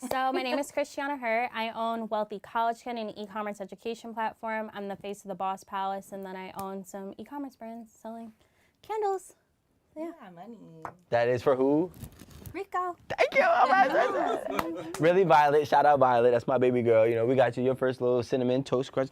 So my name is Christiana Hurt. I own Wealthy College Kid, an e-commerce education platform. I'm the face of the Boss Palace, and then I own some e-commerce brands selling candles. Yeah, money. That is for who? Rico. Thank you. Oh my Really, Violet. Shout out Violet. That's my baby girl. You know, we got you your first little cinnamon toast crunch.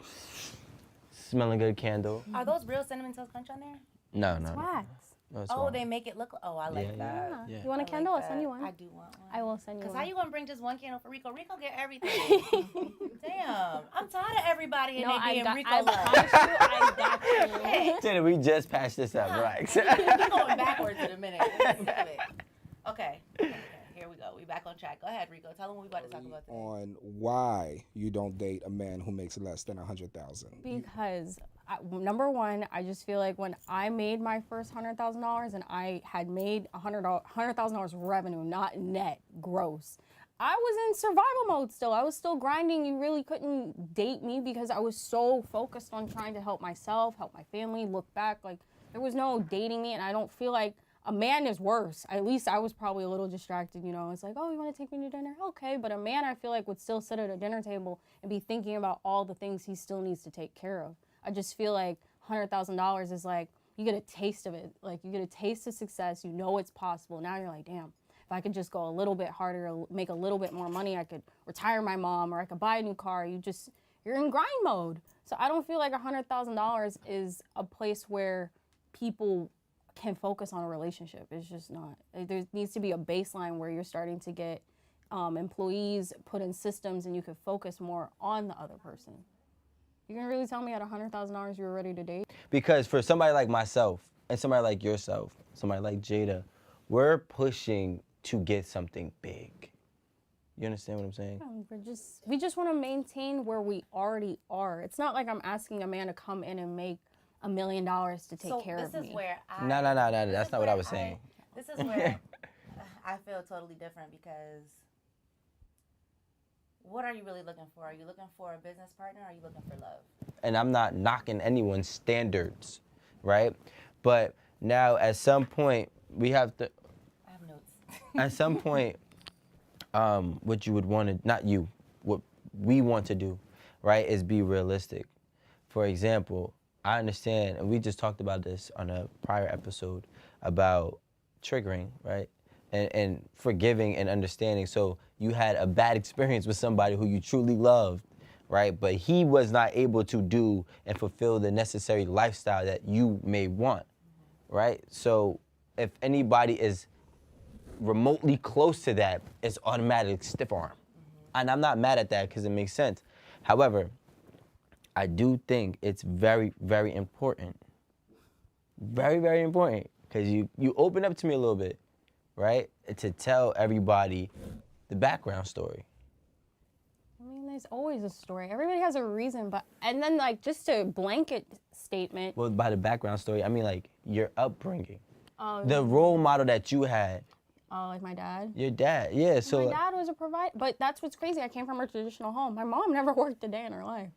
Smelling good candle. Are those real cinnamon toast crunch on there? No, no. Wax. No, it's Oh, wrong. they make it look. Oh, I like that. Yeah. You want a I candle? like I'll send that. you one. I do want one. I will send you Cause one. how you gonna bring just one candle for Rico? Rico get everything. Damn, I'm tired of everybody and they being Rico I love. promise you, I got you. Hey, Jenna, we just patched this up, relax. we're going backwards in a minute. Okay. Here we go. We back on track. Go ahead, Rico. Tell them what we about to talk about today. On why you don't date a man who makes less than $100,000. Because number one, I just feel like when I made my first $100,000 and I had made $100,000 revenue, not net, gross, I was in survival mode still. I was still grinding. You really couldn't date me because I was so focused on trying to help myself, help my family, look back. Like, there was no dating me, and I don't feel like a man is worse. At least I was probably a little distracted, you know. It's like, oh, you want to take me to dinner? Okay. But a man, I feel like, would still sit at a dinner table and be thinking about all the things he still needs to take care of. I just feel like $100,000 is like, you get a taste of it. Like, you get a taste of success. You know it's possible. Now you're like, damn, if I could just go a little bit harder, make a little bit more money, I could retire my mom or I could buy a new car. You're in grind mode. So I don't feel like $100,000 is a place where people can focus on a relationship. It's just not. There needs to be a baseline where you're starting to get employees put in systems and you can focus more on the other person. You can really tell me at $100,000 you were ready to date? Because for somebody like myself and somebody like yourself, somebody like Jada, we're pushing to get something big. You understand what I'm saying? We just want to maintain where we already are. It's not like I'm asking a man to come in and make $1 million to take care of me. This is where No, that's not what I was saying. This is where I feel totally different because what are you really looking for? Are you looking for a business partner or are you looking for love? And I'm not knocking anyone's standards, right? But now at some point, we have to, I have notes. at some point, what you would want to, not you, what we want to do, right, is be realistic. For example, I understand, and we just talked about this on a prior episode about triggering, right? And forgiving and understanding. So you had a bad experience with somebody who you truly loved, right? But he was not able to do and fulfill the necessary lifestyle that you may want, right? So if anybody is remotely close to that, it's automatic stiff arm. And I'm not mad at that because it makes sense. However, I do think it's very, very important. Very, very important. Because you open up to me a little bit, right? To tell everybody the background story. I mean, there's always a story. Everybody has a reason, and then like just a blanket statement. Well, by the background story, I mean like your upbringing. Oh, The role model that you had. oh, like my dad. Your dad, yeah. So My dad was a provider, but that's what's crazy. I came from a traditional home. My mom never worked a day in her life.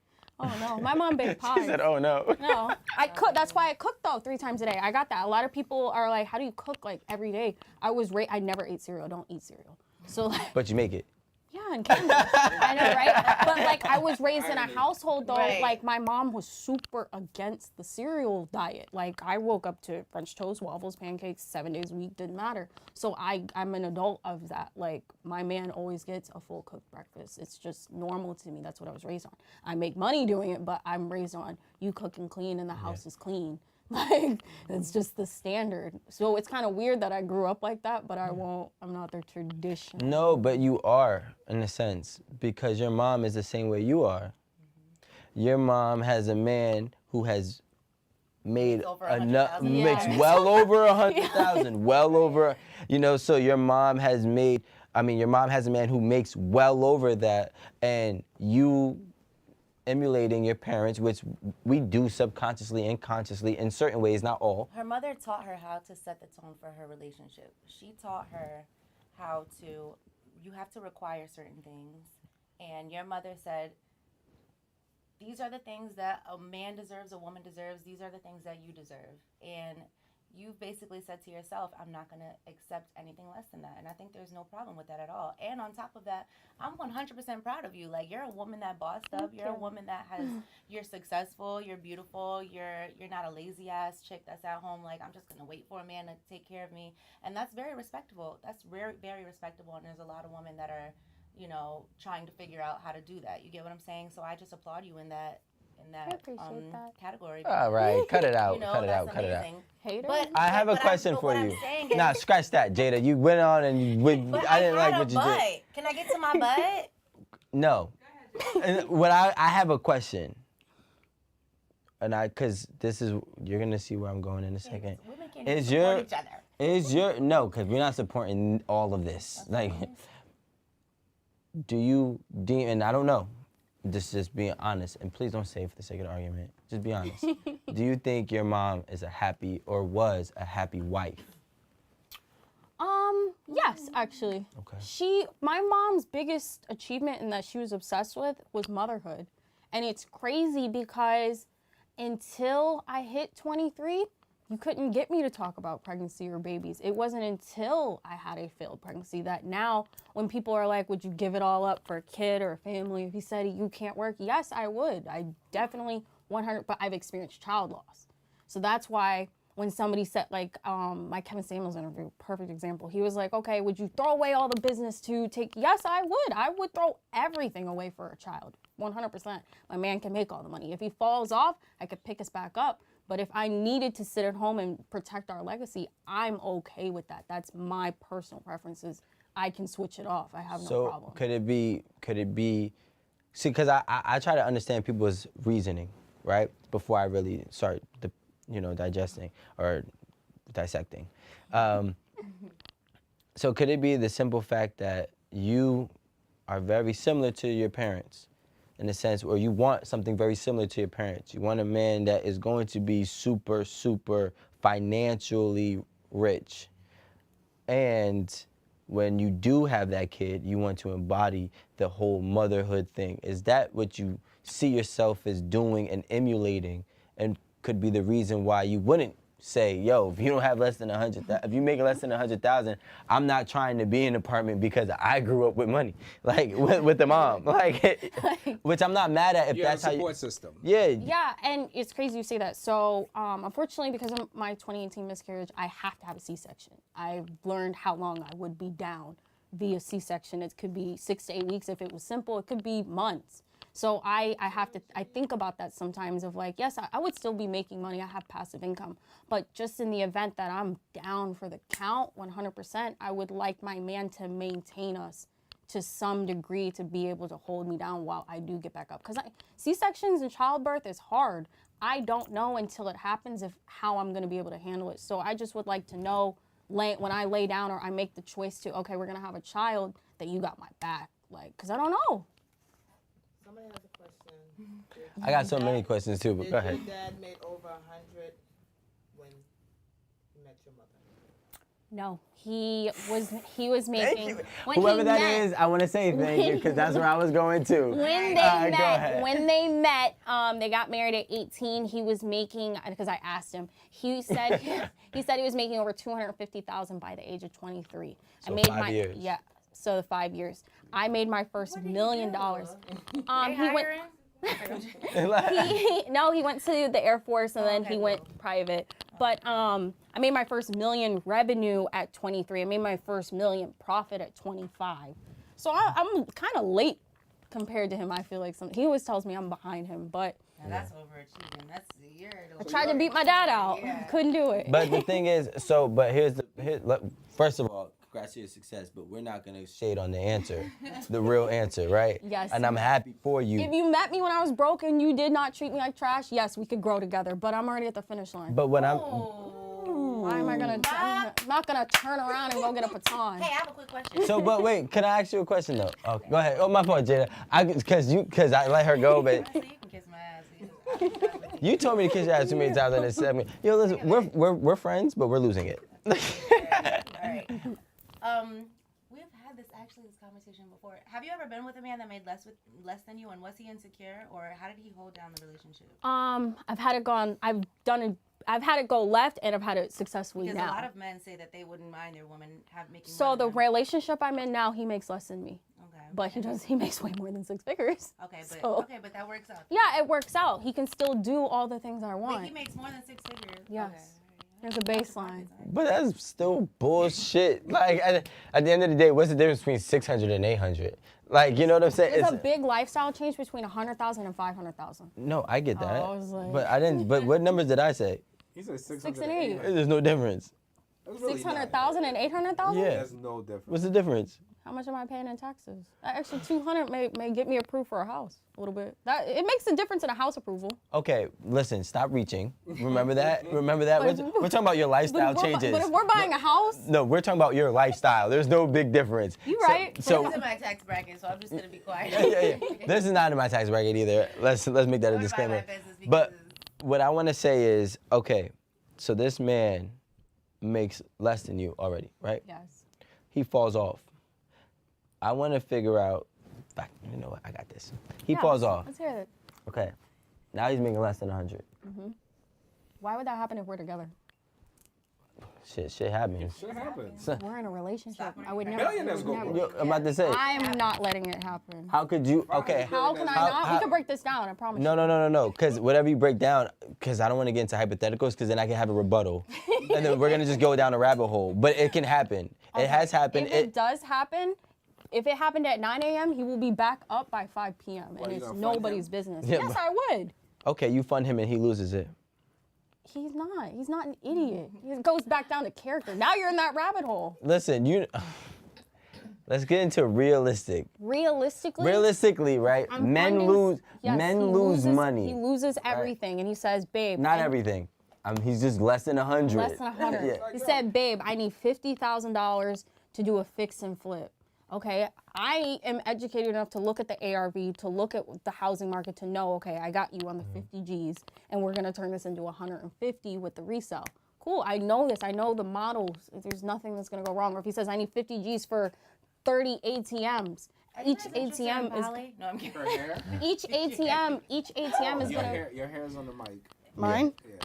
Oh no, my mom baked pies. she said, "Oh no." No, I cook. That's why I cook though 3 times a day. I got that. A lot of people are like, "How do you cook like every day?" I never ate cereal. Don't eat cereal. So like, But you make it. yeah, and candy. I know, right? But like, I was raised in a household though. Right. Like my mom was super against the cereal diet. Like I woke up to French toast, waffles, pancakes 7 days a week. Didn't matter. So I'm an adult of that. Like my man always gets a full cooked breakfast. It's just normal to me. That's what I was raised on. I make money doing it, but I'm raised on you cook and clean and the house is clean. Like it's just the standard. So it's kind of weird that I grew up like that, but I'm not their tradition. No, but you are in a sense because your mom is the same way you are. Your mom has a man who has made Over enough, 100,000. makes Yeah. well over 100,000, well over, you know. So your mom has made. I mean, your mom has a man who makes well over that, and you emulating your parents, which we do subconsciously and consciously in certain ways, not all. Her mother taught her how to set the tone for her relationship. She taught her how to, you have to require certain things. And your mother said, these are the things that a man deserves, a woman deserves. These are the things that you deserve. And you've basically said to yourself, I'm not going to accept anything less than that. And I think there's no problem with that at all. And on top of that, I'm 100% proud of you. Like, you're a woman that bossed up. You're a woman that has, you're successful, you're beautiful, you're not a lazy ass chick that's at home like, I'm just going to wait for a man to take care of me. And that's very respectable. That's very, very respectable. And there's a lot of women that are, you know, trying to figure out how to do that. You get what I'm saying? So I just applaud you in that appreciate that. category. All right, cut it out, You know, cut it that's out, cut it out. amazing. Hater. But I have a but question but for what you. I'm saying is, Nah, scratch that, Jada. You went on and you went, but I didn't like had what a you butt. did. Can I get to my butt? No. And what I have a question. And cause this is, you're gonna see where I'm going in a second. Women can't Is even support your, each other. no, cause we're not supporting all of this. Like, do you deem, and I don't know, just being honest, and please don't say for the sake of the argument, just be honest. Do you think your mom is a happy, or was a happy wife? Yes, actually. Okay. My mom's biggest achievement and that she was obsessed with was motherhood. And it's crazy because until I hit 23, you couldn't get me to talk about pregnancy or babies. It wasn't until I had a failed pregnancy that now when people are like, would you give it all up for a kid or a family? If you said you can't work, yes, I would. I definitely 100, but I've experienced child loss. So that's why when somebody said, like, my Kevin Samuels interview, perfect example. He was like, okay, would you throw away all the business to take? Yes, I would. I would throw everything away for a child, 100%. My man can make all the money. If he falls off, I could pick us back up. But if I needed to sit at home and protect our legacy, I'm okay with that. That's my personal preferences. I can switch it off. I have no problem. So could it be, see, because I try to understand people's reasoning, right? Before I really start digesting or dissecting. So could it be the simple fact that you are very similar to your parents in the sense, or you want something very similar to your parents? You want a man that is going to be super, super financially rich. And when you do have that kid, you want to embody the whole motherhood thing. Is that what you see yourself as doing and emulating, and could be the reason why you wouldn't say, yo, if you don't have less than 100,000, if you make less than 100,000, I'm not trying to be in an apartment because I grew up with money, like with the mom, like, which I'm not mad at if You that's have how a you. support system. Yeah. Yeah, and it's crazy you say that. So, unfortunately, because of my 2018 miscarriage, I have to have a C-section. I've learned how long I would be down via C-section. It could be 6 to 8 weeks if it was simple. It could be months. So I think about that sometimes of like, yes, I would still be making money. I have passive income. But just in the event that I'm down for the count 100%, I would like my man to maintain us to some degree to be able to hold me down while I do get back up. Because C-sections and childbirth is hard. I don't know until it happens how I'm going to be able to handle it. So I just would like to know when I lay down or I make the choice to, okay, we're going to have a child, that you got my back. Like, because I don't know. Somebody has a question. I got so many questions too, but Did go ahead. your dad make over 100 when you met your mother? No, he was making. When Whoever he that met- is, I want to say thank you because that's where I was going to. When they met, they got married at 18. He was making, because I asked him, he said he was making over $250,000 by the age of 23. So I made 5 years. Yeah, so the 5 years. I made my first $1 million. He went to the Air Force and then he went private. But I made my first $1 million revenue at 23. I made my first $1 million profit at 25. So I'm kind of late compared to him. I feel like he always tells me I'm behind him, but Now that's overachieving. That's you're. I tried to beat my dad out. Yeah. Couldn't do it. But the thing is, first of all, congrats to your success, but we're not gonna shade on the answer, the real answer, right? Yes. And I'm happy for you. If you met me when I was broke and you did not treat me like trash, yes, we could grow together. But I'm already at the finish line. But when Why am I gonna? I'm not gonna turn around and go get a baton. Hey, I have a quick question. but wait, can I ask you a question though? Oh, go ahead. Oh, my fault, Jada. Cause I let her go, but So you can kiss my ass. you told me to kiss your ass too many times in this segment. Yo, listen, we're friends, but we're losing it. All right. We've had this conversation before. Have you ever been with a man that made less than you, and was he insecure, or how did he hold down the relationship? I've done I've had it go left and I've had it successfully Because now. a lot of men say that they wouldn't mind their woman making So more the than them. relationship I'm in now, he makes less than me, Okay. but he makes way more than 6 figures. Okay, but So- but that works out. Yeah, it works out. He can still do all the things I Wait, want. he makes more than 6 figures. Yes. Okay. There's a baseline. But that's still bullshit. Like at the end of the day, what's the difference between 600 and 800? Like, you know what I'm saying? There's a big lifestyle change between 100,000 and 500,000. No, I get that. I was like- But I didn't. But what numbers did I say? He said 600 6 and 8. There's no difference. That's really 600,000 and 800,000? Yeah. There's no difference. What's the difference? How much am I paying in taxes? That extra 200 may get me approved for a house a little bit. That it makes a difference in a house approval. Okay, listen. Stop reaching. Remember that. Remember that. But We're talking about your lifestyle But changes. if we're buying a house, No, we're talking about your lifestyle. There's no big difference. You right. So, This is my tax bracket, so I'm just gonna be quiet. yeah. This is not in my tax bracket either. Let's make that a I'm gonna mind disclaimer. my business because But what I want to say is, okay, so this man makes less than you already, right? yes. He falls off. I want to figure out. You know what? I got this. He Yeah, falls let's- off. Let's hear it. Okay. Now he's making less than 100. Why would that happen if we're together? Shit happens. Shit happens. We're in a relationship. I would never. Millionaires go never. broke. I'm about to say. I'm not letting it happen. How could you? Okay. How can I not? We can break this down. I promise. No. Because whatever you break down, because I don't want to get into hypotheticals, because then I can have a rebuttal, and then we're gonna just go down a rabbit hole. But it can happen. It has happened. If it does happen, if it happened at 9 a.m., he will be back up by 5 p.m. Why, and you it's gonna fund nobody's him? business. Yeah, Yes, but- I would. Okay, you fund him and he loses it. He's not. He's not an idiot. It goes back down to character. Now you're in that rabbit hole. Listen, let's get into realistic. Realistically. Realistically, right? I'm Men finding- lose. yes, Men he lose loses- money. He loses everything, and he says, "Babe." Not I- everything. He's just less than 100. Less than 100. Yeah. He said, "Babe, I need $50,000 to do a fix and flip." Okay, I am educated enough to look at the ARV, to look at the housing market, to know, okay, I got you on the 50 Gs, and we're gonna turn this into 150 with the resale. Cool, I know this. I know the models. There's nothing that's gonna go wrong. Or if he says I need 50 Gs for 30 ATMs, Are you each guys interested in ATM is Bali? No, I'm kidding. Her hair? each ATM is Your gonna hair, your hair's on the mic. mine. Yeah.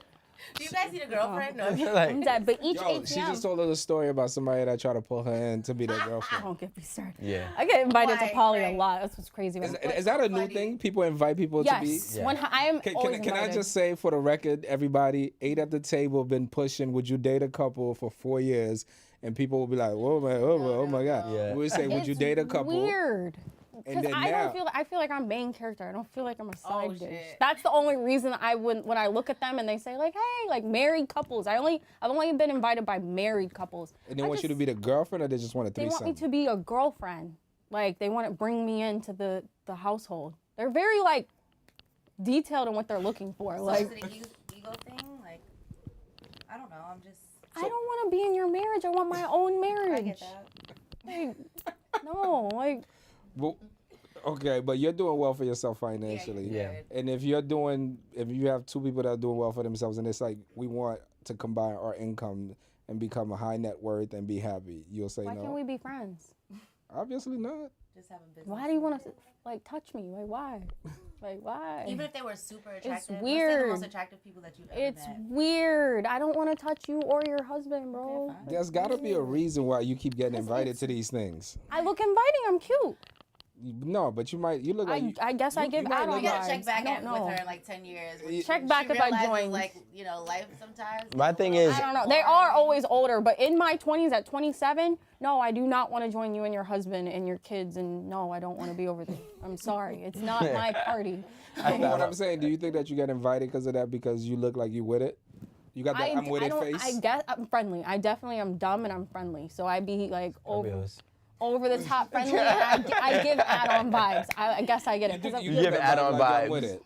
Do you guys need a girlfriend? No, I'm kidding. Like, I'm dead, but each Yo, she ATM. just told us a story about somebody that tried to pull her in to be their girlfriend. Don't get me started. yeah. I get invited Right, to Poly a right. lot. That's what's crazy. About it. Is that a new funny. thing? People invite people to be? Yes, Yeah. when I am always Can I invited. just say for the record, everybody, 8 at the table been pushing, would you date a couple for 4 years? And people will be like, whoa, man, oh my God. Yeah. We would say, would you It's date a couple? Weird. And Because then I now, don't feel. I feel like I'm main character. I don't feel like I'm a side dish. shit. That's the only reason I wouldn't. When I look at them and they say like, "Hey, like married couples," I've only been invited by married couples. and they I want you to just- be the girlfriend or they just want a They threesome? want me to be a girlfriend. Like they want to bring me into the household. They're very like detailed in what they're looking for. So Like is it a ego thing? Like, I don't know. I'm just. I don't want to be in your marriage. I want my own marriage. I get that. Like, no, like Well, okay, but you're doing well for yourself financially. Yeah. And if you have 2 people that are doing well for themselves and it's like, we want to combine our income and become a high net worth and be happy, you'll say why no? can't we be friends? Obviously not. Just have a business. Why do you want to like touch me? Like why? Like why? Even if they were super attractive, let's say weird. the most attractive people that you've ever It's met. weird. I don't want to touch you or your husband, bro. fine. There's got to be a reason why you keep getting invited to these things. I look inviting. I'm cute. No, but you look like I guess I you- give you might add-on look You like- gotta check vibes. back I don't in know. with her in like 10 years. when Check she back if I realizes, joined. Like, life sometimes. My thing is, I don't know. They are always older, but in my 20s, at 27, no, I do not want to join you and your husband and your kids. And no, I don't want to be over there. I'm sorry. It's not my party. what I'm saying. Do you think that you get invited because of that because you look like you with it? You got that I'm with it face? I guess I'm friendly. I definitely am dumb and I'm friendly. So I be like over the top friendly, and I give add-on vibes. I guess I get it. 'cause I'm- You give that add-on vibe like I'm vibes. with it.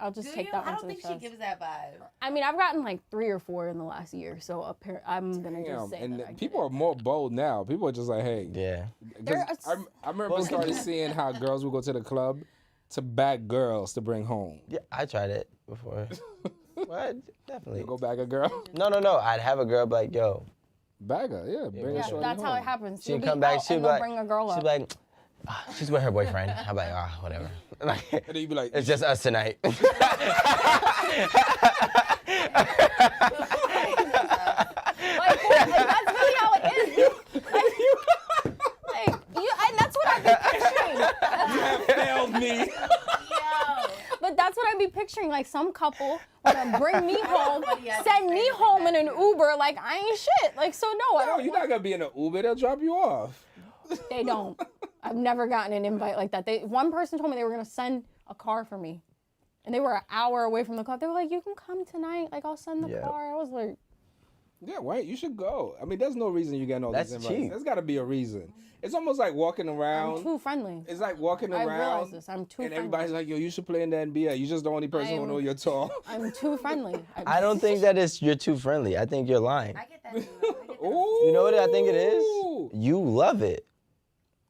I'll just Do take you? that I one don't to the think she chest. gives that vibe. I mean, I've gotten like 3 or 4 in the last year, so I'm gonna Damn, just say and that I get people it. are more bold now. People are just like, hey. yeah. 'Cause There are I remember started seeing how girls would go to the club to bag girls to bring home. Yeah, I tried it before. What? Definitely. You go bag a girl, No. I'd have a girl be like, yo. bag her, yeah, bring Yeah, her shorty that's how it home. happens. She'd You'll be come back. out She'd and be they'll like, bring a girl she'd up. be like, "Ah, she's with her boyfriend. I'm like, whatever. Like, And then you be like, it's just us tonight. Like, that's really how it is. Like, and that's what I've been picturing. Failed me. Yo. But that's what I'd be picturing. Like, some couple wanna bring me home, Somebody has send to me say it like home in that, an too. Uber. Like, I ain't shit. Like, so no, I No, don't. you're not gonna be in an Uber. They'll drop you off. They don't. I've never gotten an invite like that. One person told me they were gonna send a car for me, and they were an hour away from the club. They were like, "You can come tonight. Like, I'll send the Yeah. car." I was like, Yeah, right. You should go. I mean, there's no reason you're getting all That's these invites. cheap. There's got to be a reason. It's almost like walking "I'm around. too friendly." It's like walking I around. realize this. I'm too And friendly. everybody's like, yo, you should play in the NBA. You're just the only person who I'm- know you're tall. I'm too friendly. I don't think that you're too friendly. I think you're lying. I get that too. I get that. Ooh. You know what I think it is? You love it.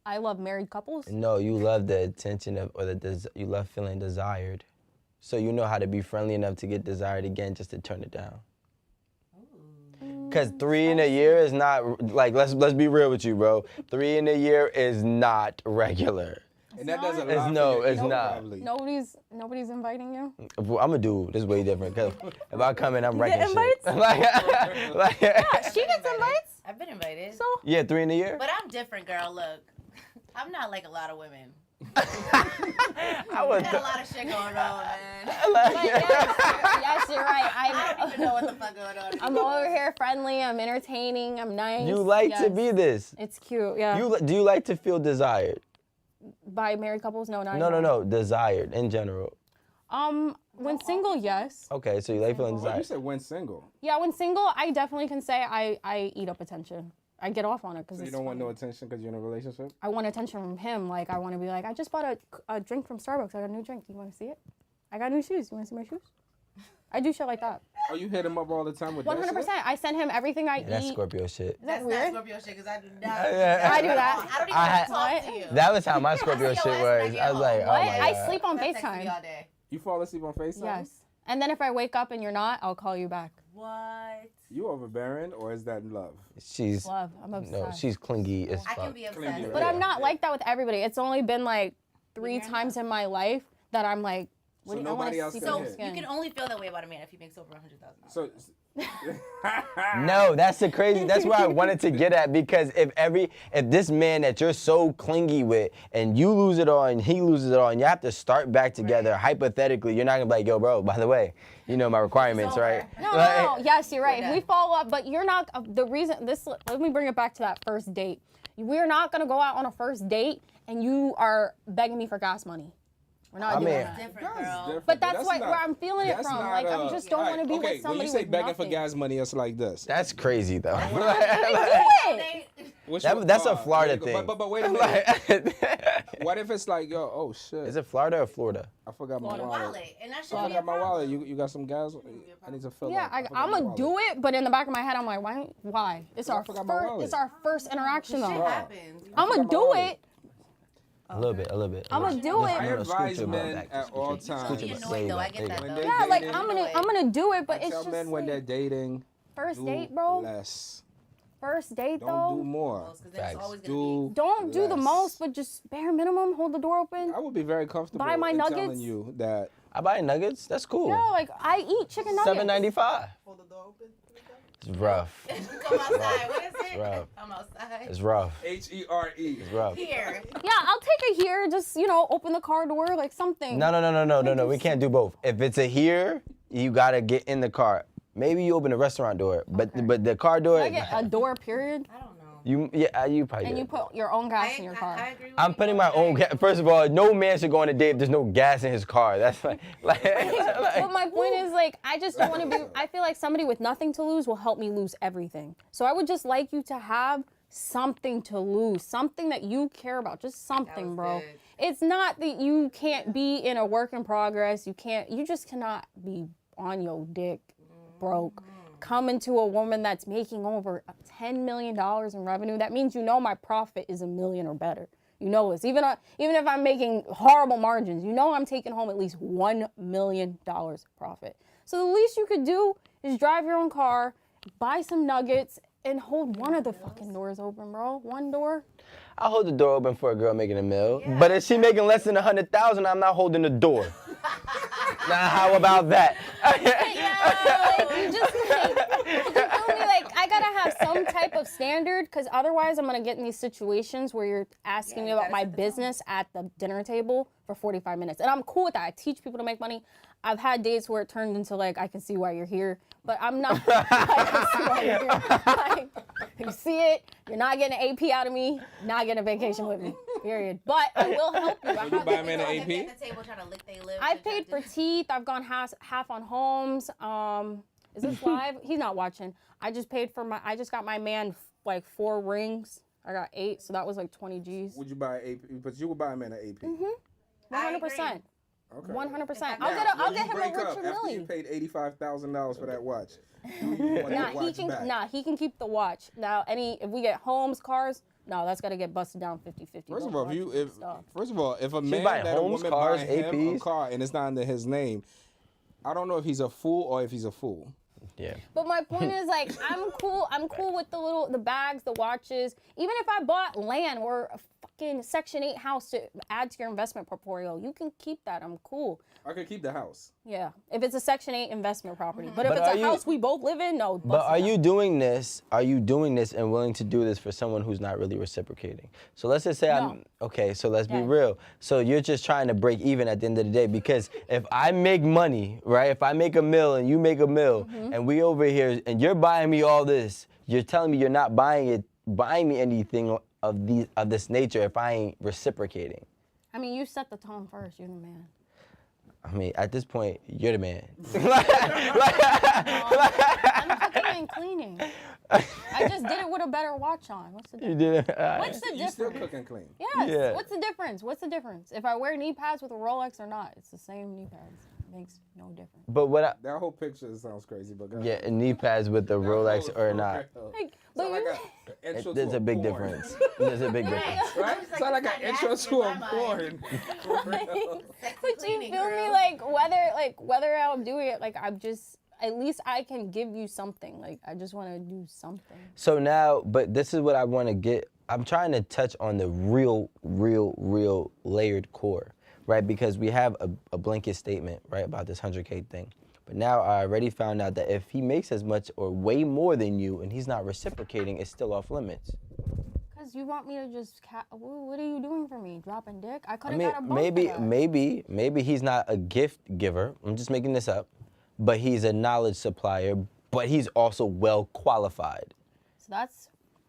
I love married couples. No, you love the attention of, or you love feeling desired. So you know how to be friendly enough to get desired again, just to turn it down. Cause 3 in a year is not like let's be real with you, bro. 3 in a year is not regular. And that doesn't It's lie for no, your it's ego, not. probably. Nobody's inviting you. I'm a dude. This is way different. Cause if I come in, I'm get wrecking shit. invites? like, She gets invites. I've been invited. So yeah, 3 in a year. But I'm different, girl. Look, I'm not like a lot of women. I I was. got a lot of shit going on, man. but yes, you're right. I don't even know what the fuck going on. I'm over here friendly. I'm entertaining. I'm nice. You like to Yes. be this. It's cute. Yeah. Do you like to feel desired? By married couples? No, not No, anymore. no, no. Desired in general. When single, yes. Okay, so you like feeling Well, you desired. said when single. Yeah, when single, I definitely can say I eat up attention. I get off on it because So you don't want no attention because you're in a relationship? I want attention from him. Like, I want to be like, I just bought a drink from Starbucks. I got a new drink. Do you want to see it? I got new shoes. You want to see my shoes? I do shit like that. Oh, you hit him up all the time with 100%. that shit? I send him everything I That's eat. Scorpio shit. Is that That's not weird? Scorpio shit because I do not. I do that. I don't even I want had- to talk to you. That was how my Scorpio I shit see your ass was. when I I get was like, home. oh What? my I god. sleep on Stop texting me FaceTime. all day. You fall asleep on FaceTime? Yes. And then if I wake up and you're not, I'll call you back. What? You overbearing or is that love? She's Love. I'm obsessed. no, she's clingy as I can fuck. be Clean obsessed. you But Yeah. I'm not like that with everybody. It's only been like 3 you're times in my life that I'm like, what So do you, I wanna nobody else see can through So your hit. skin. you can only feel that way about a man if he makes over $100,000. So No, that's the crazy. That's where I wanted to get at, because if this man that you're so clingy with and you lose it all and he loses it all and you have to start back together, hypothetically, you're not gonna be like, yo, bro, by the way, you know my requirements, over. right? No, Like- no, yes, you're right. We're If we done. follow up, but you're not the reason. Let me bring it back to that first date. We're not gonna go out on a first date and you are begging me for gas money. We're not I doing mean- that. Different, That's girl. different. But that's not- where I'm feeling it that's from. not, Like, I just don't alright, want to be okay, with somebody when you say with begging nothing. for gas money, it's like this. That's crazy though. Do it. Which That- one- that's a oh, Florida there you go. thing. But wait a minute. Like- What if it's like, yo, oh shit, Is it Florida or Florida? I forgot my Florida. wallet. Wallet. And that should I be a forgot my wallet. problem. You got some gas? I need to fill Yeah, up. I'm forgot my gonna wallet. do it, but in the back of my head, I'm like, why? It's I our forgot my wallet. it's our first interaction Shit though. happens. I'm gonna forgot my do wallet. it. A little bit. I'ma do it. I No, no, advise scoot your men butt back, at scoot all your- times. scoot your Be butt annoying, though. I way get back. that, When though. they Yeah, like dating, I'm gonna do it, but I it's tell just men when they're like, dating, first do date, bro. less. First date Don't though. do more. Because then it's Facts. always gonna Do Don't do the less. most, but just bare minimum. Hold the door open. I would be very comfortable Buy my in telling nuggets. you that I buy nuggets. That's cool. Yeah, like I eat chicken nuggets. $7.95. Hold the door open. It's rough. be. Come outside. What is it? rough. I'm outside. It's rough. HERE. It's rough. Here. Yeah, I'll take it here. Just open the car door, like something. No. We can't do both. If it's a here, you gotta get in the car. Maybe you open the restaurant door, but the car door. I get a door, period, I don't know. You probably. and get you it. put your own gas in your car. I agree with I'm you. putting my own gas. First of all, no man should go on a date if there's no gas in his car. That's like But my point is, like, I just don't want to be. I feel like somebody with nothing to lose will help me lose everything. So I would just like you to have something to lose, something that you care about, just something, was bro. good. It's not that you can't be in a work in progress. You just cannot be on your dick, broke. Coming to a woman that's making over $10 million in revenue, that means my profit is $1 million or better. You know this. Even if I'm making horrible margins, I'm taking home at least $1 million profit. So the least you could do is drive your own car, buy some nuggets, and hold one of the fucking doors open, bro. One door. I'll hold the door open for a girl making $1 million. But if she making less than 100,000, I'm not holding the door. Now how about that? You just like, you feel me? Like I gotta have some type of standard, because otherwise I'm gonna get in these situations where you're asking me you about gotta my set the tone. business at the dinner table for 45 minutes, and I'm cool with that. I teach people to make money. I've had dates where it turned into like, I can see why you're here, but I'm not. I can see why you're here. Like, you see it. You're not getting an AP out of me. Not getting a vacation with me. Period. But I will help you. I Would you have buy a man an They AP? at the table trying to lick their lips. I and try paid to for do- teeth. I've gone half on homes. Is this live? He's not watching. I just paid for I just got my man like 4 rings. I got 8, so that was like 20 G's. Would you buy an AP? But you would buy a man an AP. I 100%. Okay. 100%. Now, I'll when get you him a break up, Richard after you Mille. paid $85,000 for that watch. You want Nah, that watch back. he can keep the watch. Now, if we get homes, cars, no, that's got to get busted down 50-50. First of Both all, watches and stuff. if a man buying that a homes, woman cars, buying him a APs? car and it's not under his name, I don't know if he's a fool or if he's a fool. Yeah. But my point is, like, I'm cool with the bags, the watches. Even if I bought land or a fucking Section 8 house to add to your investment portfolio, you can keep that. I'm cool. I could keep the house. Yeah, if it's a Section 8 investment property. But if But it's are a you- house we both live in, no. But bust are it you down. doing this? Are you doing this and willing to do this for someone who's not really reciprocating? So let's just say I'm okay. So let's be Yeah. real. So you're just trying to break even at the end of the day, because if I make money, right? If I make a mill and you make a mill, and we over here and you're buying me all this, you're telling me you're not buying me anything of this nature if I ain't reciprocating. I mean, you set the tone first. You're the man. I mean, at this point, you're the man. I'm cooking and cleaning. I just did it with a better watch on. What's the You difference? did it. What's the You still difference? cook and clean. Yes. Yeah. What's the difference? What's the difference? If I wear knee pads with a Rolex or not, it's the same knee pads. Makes no difference. But what? That whole picture sounds crazy, but go ahead. Yeah, knee pads with the Rolex or not. Like, Sound but like you, an intro There's to a big porn. difference. There's a big difference. Right? Sound like an intro to a porn. but you feel me? Like whether I'm doing it, like I'm just. At least I can give you something. Like I just want to do something. So now, but this is what I want to get. I'm trying to touch on the real layered core, right? Because we have a blanket statement, right, about this 100K thing. But now I already found out that if he makes as much or way more than you and he's not reciprocating, it's still off limits. Cause you want me to just. What are you doing for me? Dropping dick? I could I have mean, got a bump for that. maybe he's not a gift giver. I'm just making this up. But he's a knowledge supplier, but he's also well qualified. So that's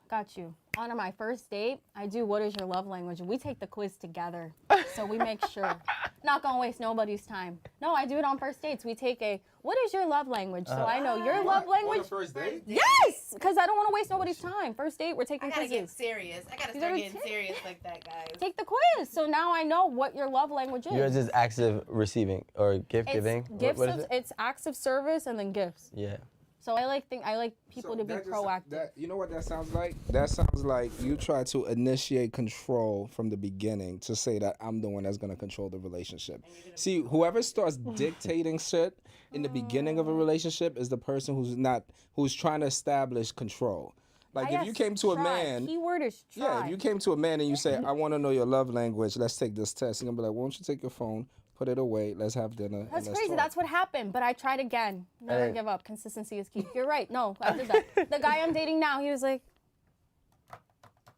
got you. On my first date, I do what is your love language? And we take the quiz together. So we make sure. Not gonna waste nobody's time. No, I do it on first dates. We take a what is your love language? So I know your love On language. the first date? Yes! Because I don't want to waste nobody's time. First date, we're I taking gotta get quizzes. serious. I gotta You start gotta getting take- serious like that, guys. Take the quiz. So now I know what your love language is. Yours is active receiving or gift It's giving. gifts What is of, it? it's acts of service and then gifts. Yeah. So I like people So to be that just- proactive. You know what that sounds like? That sounds like you try to initiate control from the beginning to say that I'm the one that's gonna control the relationship. See, whoever starts dictating shit in the beginning of a relationship is the person who's trying to establish control. Like if you Yes, came to a try. man. Keyword is try. Yeah, if you came to a man and you say, I want to know your love language, let's take this test. He's going to be like, why don't you take your phone, put it away, let's have dinner. and That's let's crazy. talk." That's what happened. But I tried again. Never give up. Consistency is key. You're right. No, I did that. The guy I'm dating now, he was like,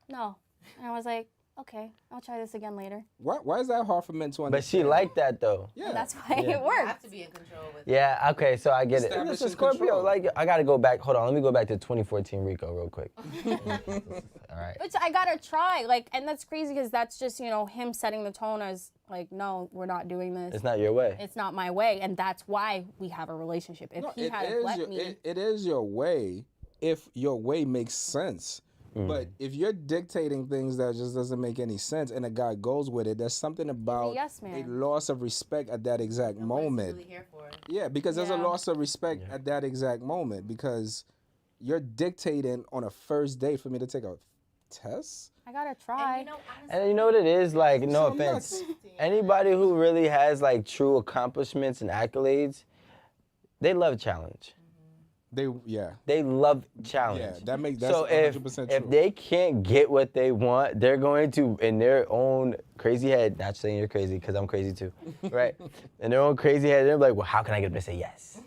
no. And I was like, okay, I'll try this again later. Why is that hard for men to But understand? she liked that though. Yeah. And that's why it You have worked. to be in control with Yeah, okay, so I get it. Establishing This is Scorpio. control. Like, I gotta go back. Hold on, let me go back to 2014 Rico real quick. All right. But I gotta try. Like, and that's crazy because that's just, him setting the tone as like, no, we're not doing this. It's not your way. It's not my way. And that's why we have a relationship. If No, he it had is let your- me. it is your way if your way makes sense. But if you're dictating things that just doesn't make any sense and a guy goes with it, there's something about yes a man. loss of respect at that exact What moment. it's really here for. Yeah, because there's a Yeah. loss of respect at that exact moment because you're dictating on a first date for me to take a test. I gotta And try. you know, honestly, And you know what it is? Like, no So offense. nuts. Anybody who really has like true accomplishments and accolades, they love challenge. They love challenge. Yeah, that's so 100% if true. they can't get what they want, they're going to, in their own crazy head, not saying you're crazy because I'm crazy too, right? In their own crazy head, they're like, well, how can I get them to say yes?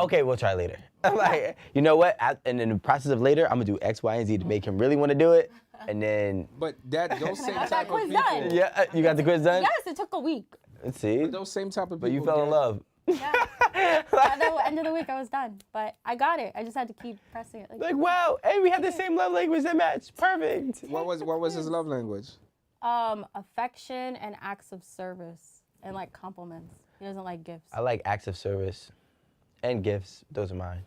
Okay, we'll try later. I'm like, you know what? And in the process of later, I'm gonna do X, Y, and Z to make him really want to do it. And then, But those same got that type of quiz people. done. yeah, you got the quiz done? Yes, it took a week. Let's see. Those same type of people. But you fell in get- love. Yeah. By the end of the week, I was done. But I got it. I just had to keep pressing it. Like, wow, hey, we have the same love language that match. Perfect. What was his love language? Affection and acts of service and like compliments. He doesn't like gifts. I like acts of service and gifts. Those are mine.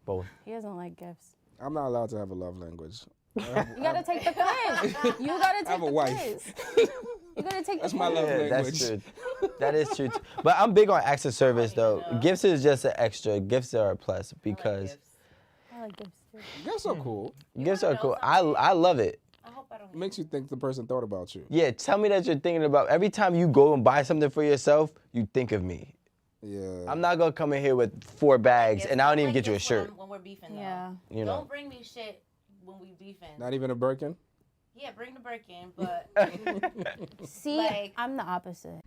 Both. He doesn't like gifts. I'm not allowed to have a love language. You gotta take the quiz. You gotta take have a the wife. quiz. You gotta take That's the my quiz. love Yeah, language. that's true. That is true. But I'm big on acts of service, though. Gifts is just an extra. Gifts are a plus because I like gifts too. Gifts are cool. gifts are cool. I love it. I hope I don't. It makes you think the person thought about you. Yeah, tell me that you're thinking about. Every time you go and buy something for yourself, you think of me. Yeah. I'm not gonna come in here with 4 bags Yes, and I don't like even get you a this shirt. when we're beefing. Though. Yeah. You know. Don't bring me shit when we beefing. Not even a Birkin. Yeah, bring the Birkin, but See, Like- I'm the opposite.